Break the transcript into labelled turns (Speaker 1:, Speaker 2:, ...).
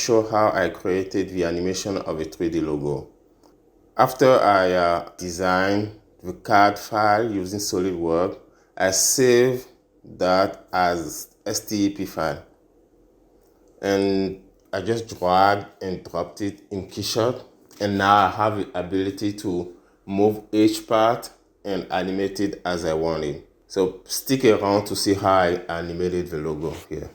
Speaker 1: show how I created the animation of a 3D logo. After I designed the CAD file using SolidWorks, I saved that as STEP file. And I just dragged and dropped it in Keyshot. And now I have the ability to move each part and animate it as I want it. So stick around to see how I animated the logo here.